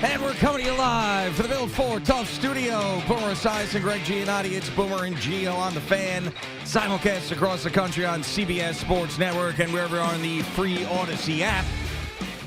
And we're coming to you live from the Build 4 Tough Studio. Boomer Esiason and Greg Giannotti. It's Boomer and Gio on the Fan. Simulcast across the country on CBS Sports Network and wherever you are on the free Odyssey app.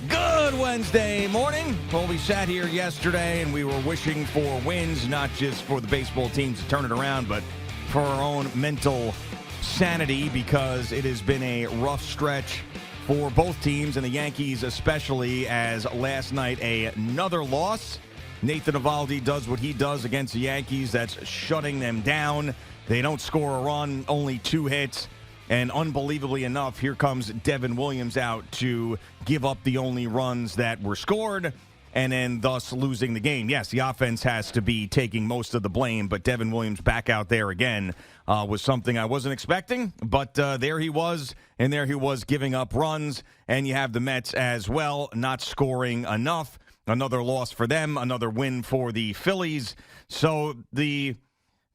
Good Wednesday morning. Well, we sat here yesterday and we were wishing for wins, not just for the baseball teams to turn it around, but for our own mental sanity, because it has been a rough stretch for both teams, and the Yankees especially, as last night another loss. Nathan Eovaldi does what he does against the Yankees. That's shutting them down. They don't score a run, only 2 hits. And unbelievably enough, here comes Devin Williams out to give up the only runs that were scored, and then thus losing the game. Yes, the offense has to be taking most of the blame, but Devin Williams back out there again was something I wasn't expecting. But there he was, and there he was giving up runs. And you have the Mets as well, not scoring enough. Another loss for them, another win for the Phillies. So the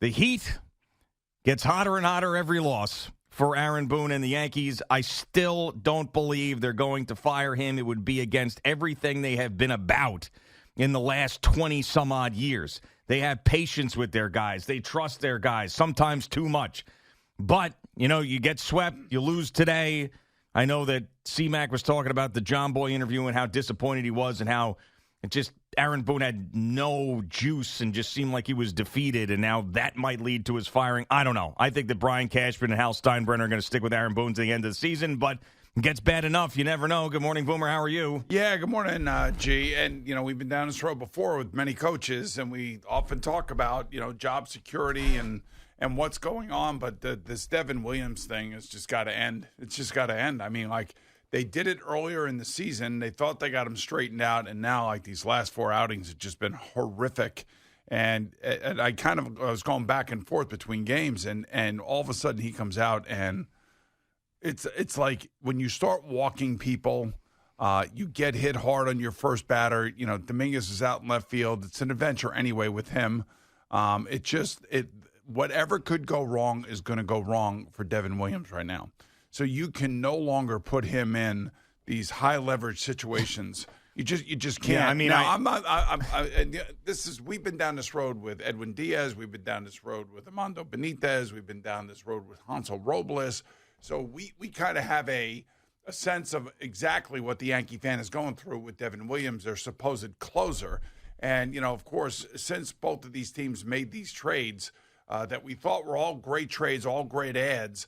heat gets hotter and hotter every loss for Aaron Boone and the Yankees. I still don't believe they're going to fire him. It would be against everything they have been about in the last 20-some-odd years. They have patience with their guys. They trust their guys, sometimes too much. But, you get swept, you lose today. I know that C-Mac was talking about the John Boy interview and how disappointed he was and how it just Aaron Boone had no juice and just seemed like he was defeated, and now that might lead to his firing. I don't know. I think that Brian Cashman and Hal Steinbrenner are going to stick with Aaron Boone to the end of the season, but it gets bad enough. You never know. Good morning, Boomer. How are you? Yeah, good morning, G. And, we've been down this road before with many coaches, and we often talk about, job security and what's going on, but this Devin Williams thing has just got to end. It's just got to end. I mean, they did it earlier in the season. They thought they got him straightened out, and now, these last 4 outings have just been horrific. And I was going back and forth between games, and all of a sudden he comes out, and it's like when you start walking people, you get hit hard on your first batter. Dominguez is out in left field. It's an adventure anyway with him. Whatever could go wrong is going to go wrong for Devin Williams right now. So you can no longer put him in these high leverage situations. You just can't. Yeah, I mean, we've been down this road with Edwin Diaz. We've been down this road with Armando Benitez. We've been down this road with Hansel Robles. So we kind of have a sense of exactly what the Yankee fan is going through with Devin Williams, their supposed closer. And, of course, since both of these teams made these trades that we thought were all great trades, all great ads,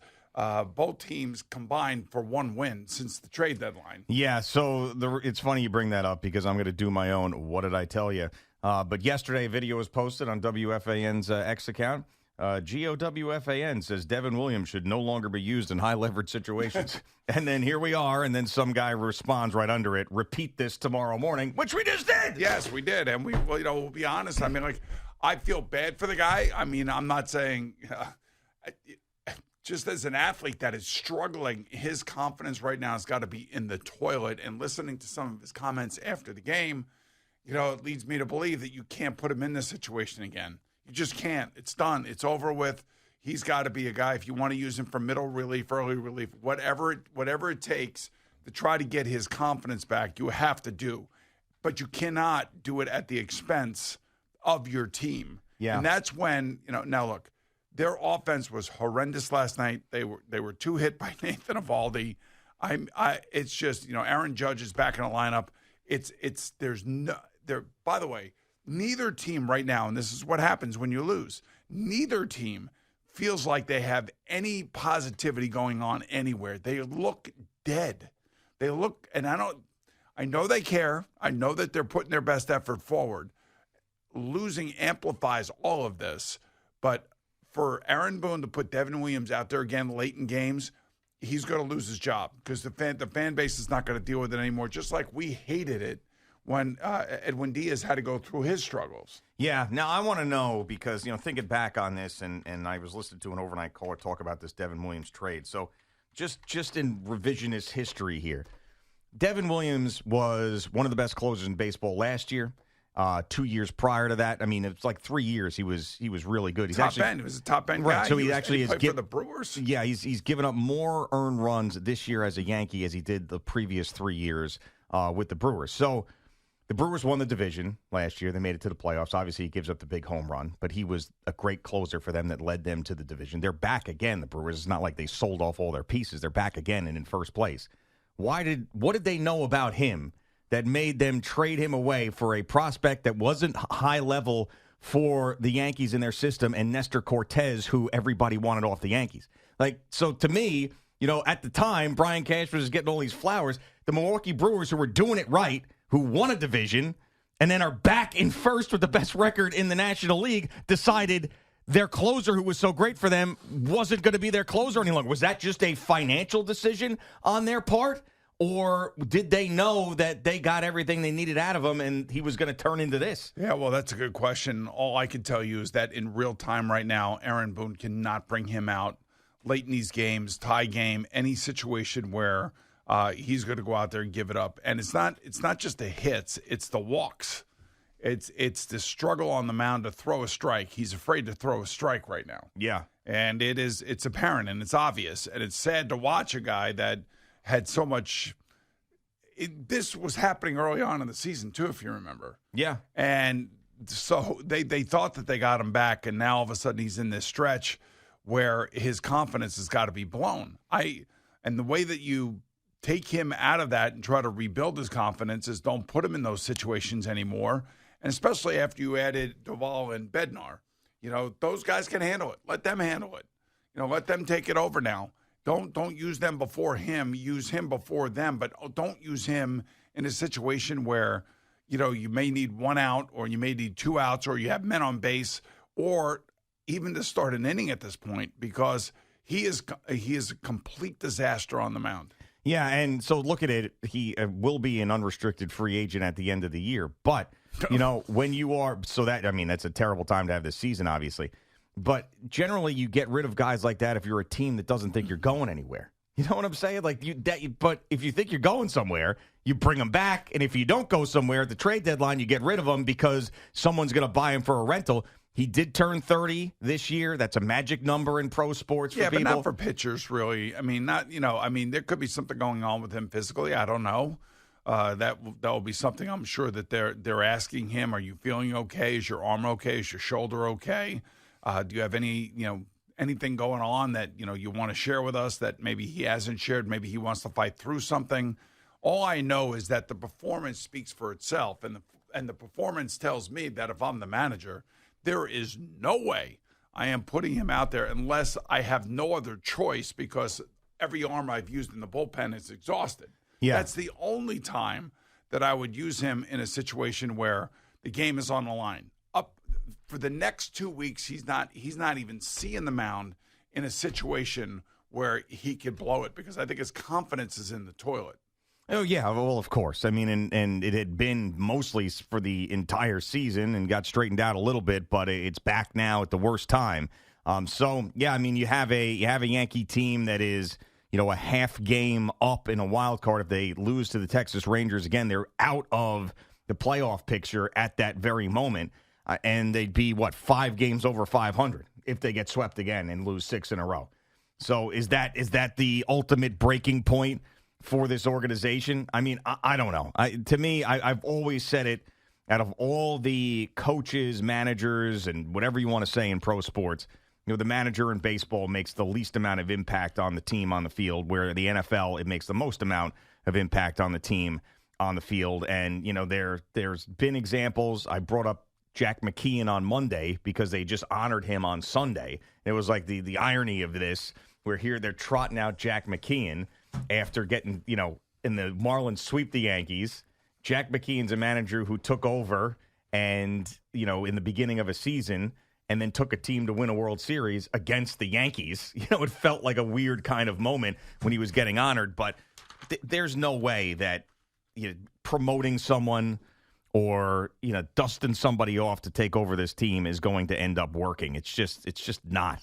both teams combined for 1 win since the trade deadline. Yeah, so it's funny you bring that up because I'm going to do my own What Did I Tell You? But yesterday a video was posted on WFAN's X account. GOWFAN says Devin Williams should no longer be used in high-leverage situations. And then here we are, and then some guy responds right under it, repeat this tomorrow morning, which we just did! Yes, we did, and we'll be honest. I mean, I feel bad for the guy. I mean, I'm not saying... just as an athlete that is struggling, his confidence right now has got to be in the toilet. And listening to some of his comments after the game, it leads me to believe that you can't put him in this situation again. You just can't. It's done. It's over with. He's got to be a guy, if you want to use him for middle relief, early relief, whatever it takes to try to get his confidence back, you have to do. But you cannot do it at the expense of your team. Yeah. And that's when, now look, their offense was horrendous last night. They were 2 hit by Nathan Eovaldi. It's just, Aaron Judge is back in the lineup. By the way, neither team right now, and this is what happens when you lose, neither team feels like they have any positivity going on anywhere. They look dead. They look, and I know they care. I know that they're putting their best effort forward. Losing amplifies all of this, but for Aaron Boone to put Devin Williams out there again late in games, he's going to lose his job because the fan base is not going to deal with it anymore, just like we hated it when Edwin Diaz had to go through his struggles. Yeah. Now, I want to know because, thinking back on this, and I was listening to an overnight caller talk about this Devin Williams trade. So just in revisionist history here, Devin Williams was one of the best closers in baseball last year. 2 years prior to that, I mean, it's like 3 years. He was really good. He's top end. He was a top end right, guy. So he actually played for the Brewers. Yeah, he's given up more earned runs this year as a Yankee as he did the previous 3 years with the Brewers. So The Brewers won the division last year. They made it to the playoffs. Obviously, he gives up the big home run, but he was a great closer for them that led them to the division. They're back again, the Brewers. It's not like they sold off all their pieces. They're back again and in first place. What did they know about him that made them trade him away for a prospect that wasn't high level for the Yankees in their system and Nestor Cortez, who everybody wanted off the Yankees? So to me, at the time, Brian Cashman was getting all these flowers. The Milwaukee Brewers, who were doing it right, who won a division and then are back in first with the best record in the National League, decided their closer, who was so great for them, wasn't going to be their closer any longer. Was that just a financial decision on their part? Or did they know that they got everything they needed out of him and he was going to turn into this? Yeah, well, that's a good question. All I can tell you is that in real time right now, Aaron Boone cannot bring him out late in these games, tie game, any situation where he's going to go out there and give it up. And it's not just the hits, it's the walks. It's the struggle on the mound to throw a strike. He's afraid to throw a strike right now. Yeah. And it's apparent and it's obvious. And it's sad to watch a guy that had so much this was happening early on in the season too, if you remember. Yeah. And so they thought that they got him back, and now all of a sudden he's in this stretch where his confidence has got to be blown. And the way that you take him out of that and try to rebuild his confidence is don't put him in those situations anymore. And especially after you added Duvall and Bednar. Those guys can handle it. Let them handle it. Let them take it over now. Don't use them before him. Use him before them, but don't use him in a situation where, you may need one out or you may need two outs or you have men on base or even to start an inning at this point, because he is a complete disaster on the mound. Yeah, and so look at it. He will be an unrestricted free agent at the end of the year. But, when you are – that's a terrible time to have this season, obviously. But generally you get rid of guys like that if you're a team that doesn't think you're going anywhere. You know what I'm saying? But if you think you're going somewhere, you bring them back. And if you don't go somewhere at the trade deadline, you get rid of them because someone's going to buy him for a rental. He did turn 30 this year. That's a magic number in pro sports for people. Yeah, but not for pitchers, really. There could be something going on with him physically. I don't know. That will be something I'm sure that they're asking him. Are you feeling okay? Is your arm okay? Is your shoulder okay? Do you have anything going on that, you want to share with us that maybe he hasn't shared? Maybe he wants to fight through something. All I know is that the performance speaks for itself, and the performance tells me that if I'm the manager, there is no way I am putting him out there unless I have no other choice, because every arm I've used in the bullpen is exhausted. Yeah. That's the only time that I would use him in a situation where the game is on the line. Up for the next 2 weeks, he's not even seeing the mound in a situation where he could blow it, because I think his confidence is in the toilet. Oh, yeah, well, of course. And it had been mostly for the entire season and got straightened out a little bit, but it's back now at the worst time. You have a Yankee team that is, a half game up in a wild card. If they lose to the Texas Rangers again, they're out of the playoff picture at that very moment. And they'd be, 5 games over 500 if they get swept again and lose 6 in a row. So is that the ultimate breaking point for this organization? I don't know. To me, I've always said it, out of all the coaches, managers, and whatever you want to say in pro sports, the manager in baseball makes the least amount of impact on the team on the field, where the NFL, it makes the most amount of impact on the team on the field. And, there's been examples. I brought up Jack McKeon on Monday because they just honored him on Sunday. It was like the irony of this, where here they're trotting out Jack McKeon after getting, in the Marlins sweep the Yankees. Jack McKeon's a manager who took over and, in the beginning of a season, and then took a team to win a World Series against the Yankees. It felt like a weird kind of moment when he was getting honored, but there's no way that promoting someone or, dusting somebody off to take over this team is going to end up working. It's just not.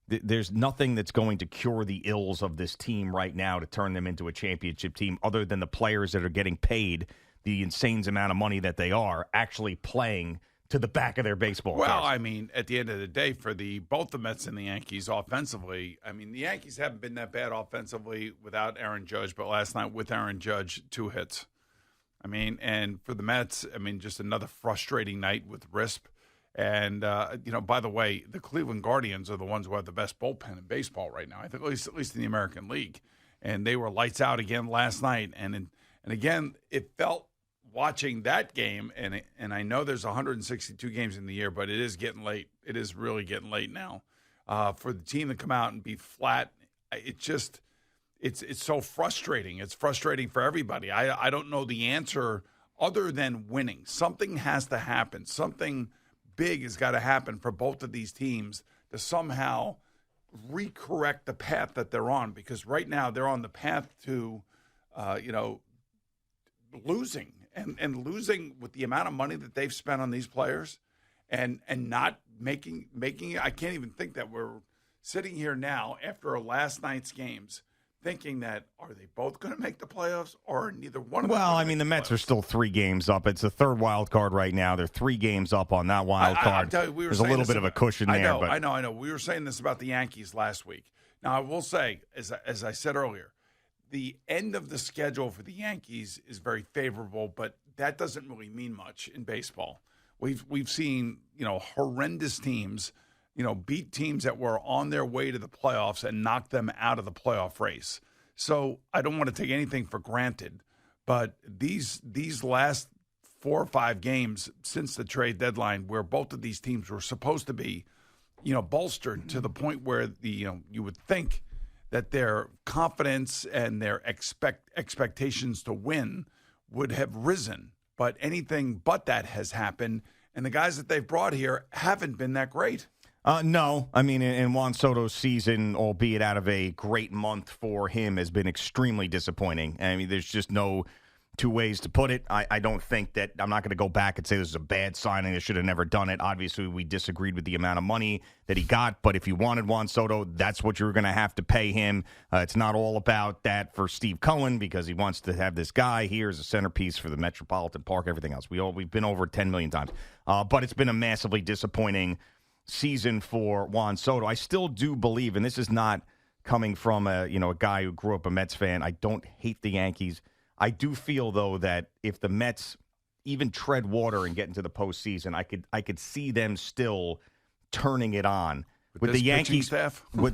There's nothing that's going to cure the ills of this team right now to turn them into a championship team, other than the players that are getting paid the insane amount of money that they are actually playing to the back of their baseball. Well, at the end of the day, for both the Mets and the Yankees offensively, the Yankees haven't been that bad offensively without Aaron Judge, but last night with Aaron Judge, 2 hits. I mean, and for the Mets, I mean, just another frustrating night with RISP. And, by the way, the Cleveland Guardians are the ones who have the best bullpen in baseball right now, I think, at least in the American League. And they were lights out again last night. And again, it felt watching that game, and I know there's 162 games in the year, but it is getting late. It is really getting late now. For the team to come out and be flat, it's so frustrating. It's frustrating for everybody. I don't know the answer other than winning. Something has to happen. Something big has got to happen for both of these teams to somehow recorrect the path that they're on, because right now they're on the path to, losing and losing with the amount of money that they've spent on these players and not making it. I can't even think that we're sitting here now after last night's games thinking that are they both going to make the playoffs or neither one of them? Well, I mean, the Mets are still 3 games up. It's the third wild card right now. They're 3 games up on that wild card. There's a little bit of a cushion there. I know. We were saying this about the Yankees last week. Now, I will say, as I said earlier, the end of the schedule for the Yankees is very favorable, but that doesn't really mean much in baseball. We've seen, horrendous teams, beat teams that were on their way to the playoffs and knock them out of the playoff race. So I don't want to take anything for granted, but these last 4 or 5 games since the trade deadline, where both of these teams were supposed to be, bolstered to the point where you would think that their confidence and their expectations to win would have risen, but anything but that has happened, and the guys that they've brought here haven't been that great. No. I mean, in Juan Soto's season, albeit out of a great month for him, has been extremely disappointing. I mean, there's just no 2 ways to put it. I don't think that – I'm not going to go back and say this is a bad signing. They should have never done it. Obviously, we disagreed with the amount of money that he got, but if you wanted Juan Soto, that's what you're going to have to pay him. It's not all about that for Steve Cohen because he wants to have this guy here as a centerpiece for the Metropolitan Park, everything else. We've been over 10 million times. But it's been a massively disappointing – season for Juan Soto. I still do believe, and this is not coming from a guy who grew up a Mets fan. I don't hate the Yankees. I do feel though that if the Mets even tread water and get into the postseason, I could see them still turning it on with the Yankees staff. I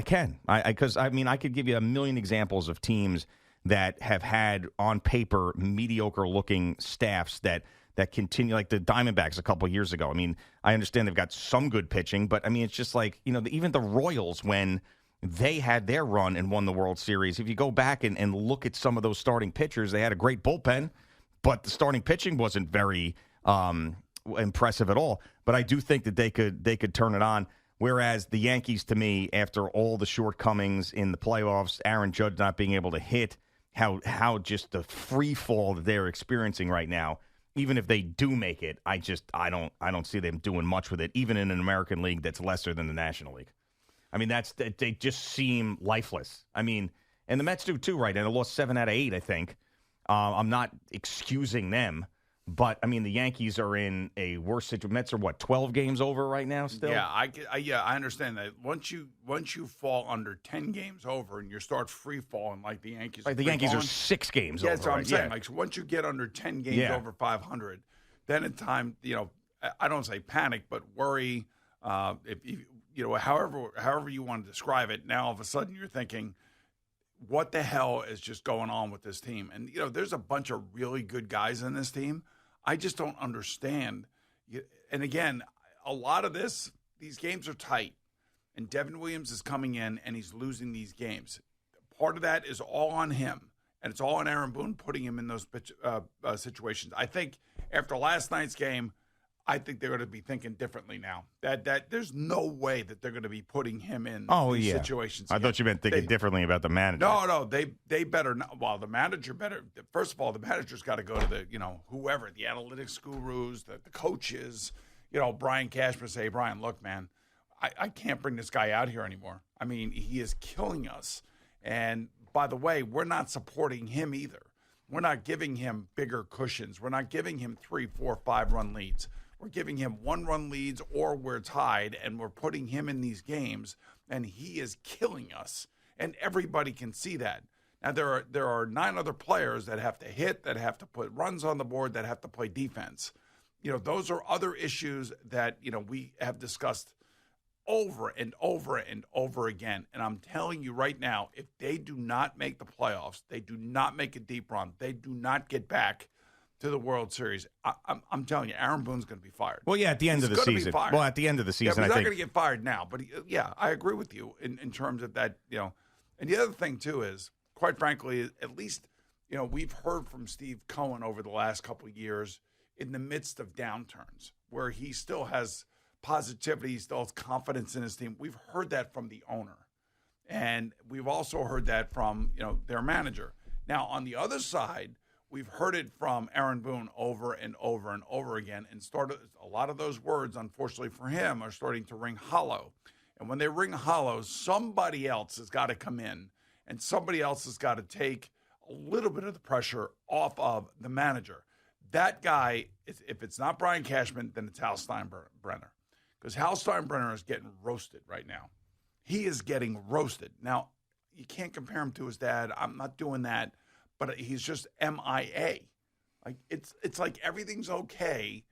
can because I could give you a million examples of teams that have had on paper mediocre looking staffs that continue, like the Diamondbacks a couple of years ago. I mean, I understand they've got some good pitching, but, I mean, it's just like, even the Royals, when they had their run and won the World Series, if you go back and look at some of those starting pitchers, they had a great bullpen, but the starting pitching wasn't very impressive at all. But I do think that they could turn it on, whereas the Yankees, to me, after all the shortcomings in the playoffs, Aaron Judge not being able to hit, how just the free fall that they're experiencing right now, even if they do make it, I don't see them doing much with it, even in an American League that's lesser than the National League. I mean, they just seem lifeless. I mean, and the Mets do too, right? And they lost 7 out of 8, I think. I'm not excusing them, but I mean, the Yankees are in a worse situation. Mets are 12 games over right now still? Yeah, I understand that. Once you fall under 10 games over and you start free falling like the Yankees. Like the Yankees are 6 games over. Yeah, that's what I'm saying. Yeah. Like, so once you get under 10 games over 500, then it's time, I don't say panic, but worry. However you want to describe it, now all of a sudden you're thinking, what the hell is just going on with this team? And, there's a bunch of really good guys in this team. I just don't understand. And again, a lot of these games are tight. And Devin Williams is coming in and he's losing these games. Part of that is all on him. And it's all on Aaron Boone putting him in those situations. I think after last night's game, I think they're going to be thinking differently now. That there's no way that they're going to be putting him in these situations. I thought you meant thinking differently about the manager. No, they better not. Well, the manager better. First of all, the manager's got to go to the whoever, the analytics gurus, the coaches. Brian Cashman say, Brian, look, man, I can't bring this guy out here anymore. I mean, he is killing us. And by the way, we're not supporting him either. We're not giving him bigger cushions. We're not giving him 3, 4, 5-run leads. We're giving him 1-run leads or we're tied, and we're putting him in these games, and he is killing us. And everybody can see that. Now, there are 9 other players that have to hit, that have to put runs on the board, that have to play defense. Those are other issues that, we have discussed over and over and over again. And I'm telling you right now, if they do not make the playoffs, they do not make a deep run, they do not get back to the World Series, I'm telling you, Aaron Boone's going to be fired. Well, yeah, at the end of the season. Well, at the end of the season, he's not going to get fired now. But, I agree with you in terms of that, And the other thing, too, is, quite frankly, at least, we've heard from Steve Cohen over the last couple of years in the midst of downturns where he still has positivity, he still has confidence in his team. We've heard that from the owner. And we've also heard that from, their manager. Now, on the other side, we've heard it from Aaron Boone over and over and over again. And a lot of those words, unfortunately for him, are starting to ring hollow. And when they ring hollow, somebody else has got to come in, and somebody else has got to take a little bit of the pressure off of the manager. That guy, if it's not Brian Cashman, then it's Hal Steinbrenner. Because Hal Steinbrenner is getting roasted right now. He is getting roasted. Now, you can't compare him to his dad. I'm not doing that. But he's just MIA. Like it's like everything's okay,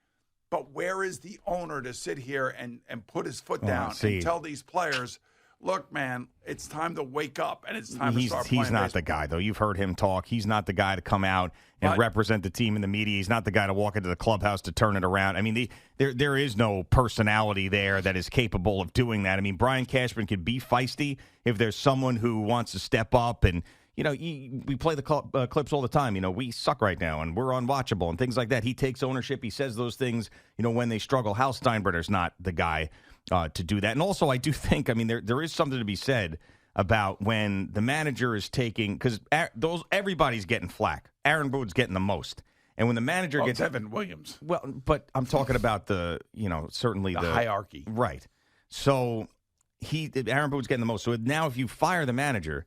but where is the owner to sit here and put his foot down and tell these players, look, man, it's time to wake up and it's time to start playing He's not baseball. the guy, though. You've heard him talk. He's not the guy to come out and represent the team in the media. He's not the guy to walk into the clubhouse to turn it around. I mean, there is no personality there that is capable of doing that. I mean, Brian Cashman could be feisty if there's someone who wants to step up and, we play the clips all the time. We suck right now, and we're unwatchable, and things like that. He takes ownership. He says those things, when they struggle. Hal Steinbrenner's not the guy to do that. And also, I do think, there is something to be said about when the manager is taking, because everybody's getting flack. Aaron Boone's getting the most. And when the manager gets Devin Williams. Well, but I'm talking about certainly the hierarchy. Right. So Aaron Boone's getting the most. So now if you fire the manager,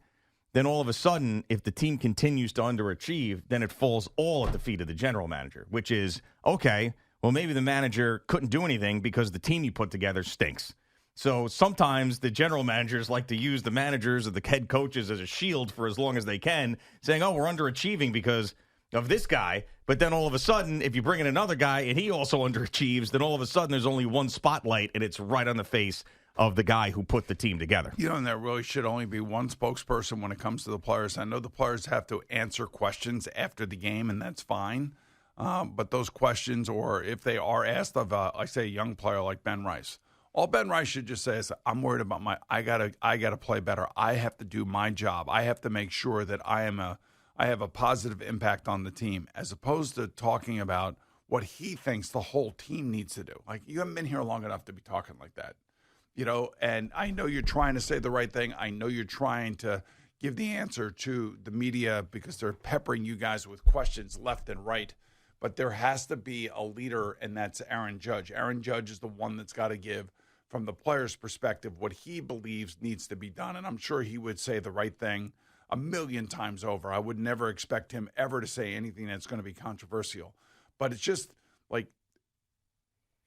then all of a sudden, if the team continues to underachieve, then it falls all at the feet of the general manager, which is, okay, well, maybe the manager couldn't do anything because the team you put together stinks. So sometimes the general managers like to use the managers or the head coaches as a shield for as long as they can, saying, oh, we're underachieving because of this guy. But then all of a sudden, if you bring in another guy and he also underachieves, then all of a sudden there's only one spotlight and it's right on the face of the guy who put the team together. And there really should only be one spokesperson when it comes to the players. I know the players have to answer questions after the game, and that's fine. But those questions, or if they are asked of, I say, a young player like Ben Rice, all Ben Rice should just say is, I'm worried about I gotta play better. I have to do my job. I have to make sure that I have a positive impact on the team, as opposed to talking about what he thinks the whole team needs to do. Like, you haven't been here long enough to be talking like that. And I know you're trying to say the right thing. I know you're trying to give the answer to the media because they're peppering you guys with questions left and right. But there has to be a leader, and that's Aaron Judge. Aaron Judge is the one that's got to give, from the player's perspective, what he believes needs to be done. And I'm sure he would say the right thing 1,000,000 times over. I would never expect him ever to say anything that's going to be controversial. But it's just like,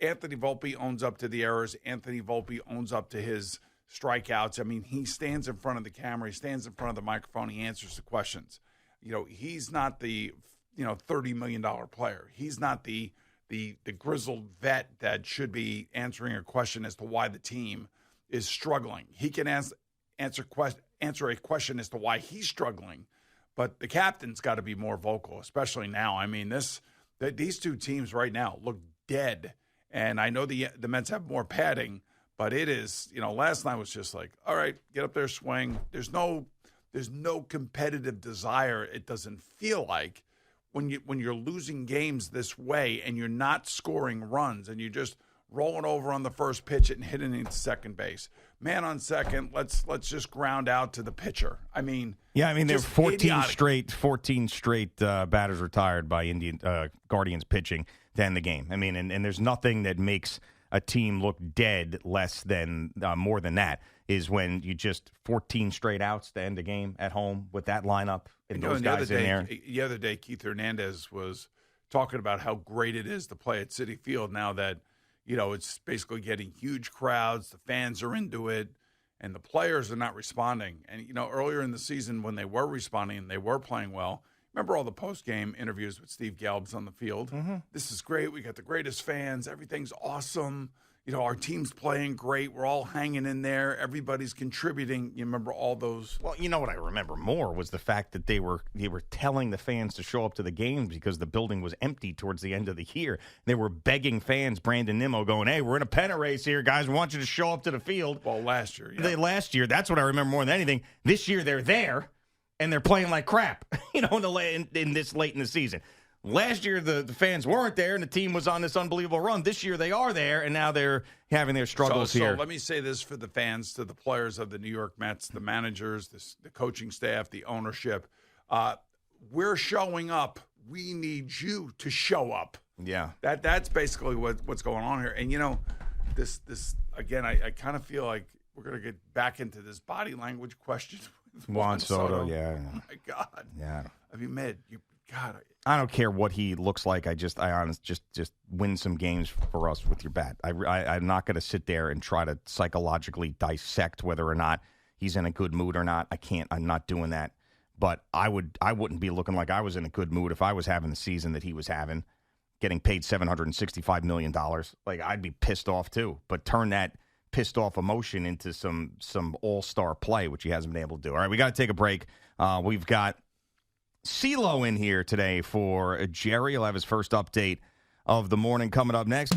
Anthony Volpe owns up to the errors. Anthony Volpe owns up to his strikeouts. I mean, he stands in front of the camera. He stands in front of the microphone. He answers the questions. He's not the, $30 million player. He's not the grizzled vet that should be answering a question as to why the team is struggling. He can answer a question as to why he's struggling, but the captain's got to be more vocal, especially now. I mean, these two teams right now look dead. And I know the Mets have more padding, but it is, last night was just like, all right, get up there, swing. There's no competitive desire. It doesn't feel like when you're losing games this way and you're not scoring runs and you're just rolling over on the first pitch and hitting into second base. Man on second, let's just ground out to the pitcher. I mean, there were 14 straight batters retired by Guardians pitching to end the game. I mean, and there's nothing that makes a team look dead less than more than that is when you just 14 straight outs to end a game at home with that lineup and those guys in there. The other day, Keith Hernandez was talking about how great it is to play at Citi Field now that, it's basically getting huge crowds. The fans are into it. and the players are not responding. And, earlier in the season when they were responding and they were playing well, remember all the post-game interviews with Steve Gelbs on the field? Mm-hmm. This is great. We got the greatest fans. Everything's awesome. Our team's playing great. We're all hanging in there. Everybody's contributing. You remember all those? Well, what I remember more was the fact that they were telling the fans to show up to the games because the building was empty towards the end of the year. They were begging fans, Brandon Nimmo, going, "Hey, we're in a pennant race here, guys. We want you to show up to the field." Well, last year, yeah. Last year, that's what I remember more than anything. This year, they're there, and they're playing like crap, in this late in the season. Last year, the fans weren't there, and the team was on this unbelievable run. This year, they are there, and now they're having their struggles here. So let me say this for the fans, to the players of the New York Mets, the managers, the coaching staff, the ownership. We're showing up. We need you to show up. Yeah. That's basically what's going on here. And, this again, I kind of feel like we're going to get back into this body language question with Juan Soto, yeah. Oh, my God. Yeah. I mean, God. I don't care what he looks like. I honestly just win some games for us with your bat. I'm not going to sit there and try to psychologically dissect whether or not he's in a good mood or not. I can't. I'm not doing that. But I wouldn't be looking like I was in a good mood if I was having the season that he was having, getting paid $765 million. Like, I'd be pissed off too. But turn that pissed off emotion into some all-star play, which he hasn't been able to do. All right, we got to take a break. We've got CeeLo in here today for Jerry. He'll have his first update of the morning coming up next.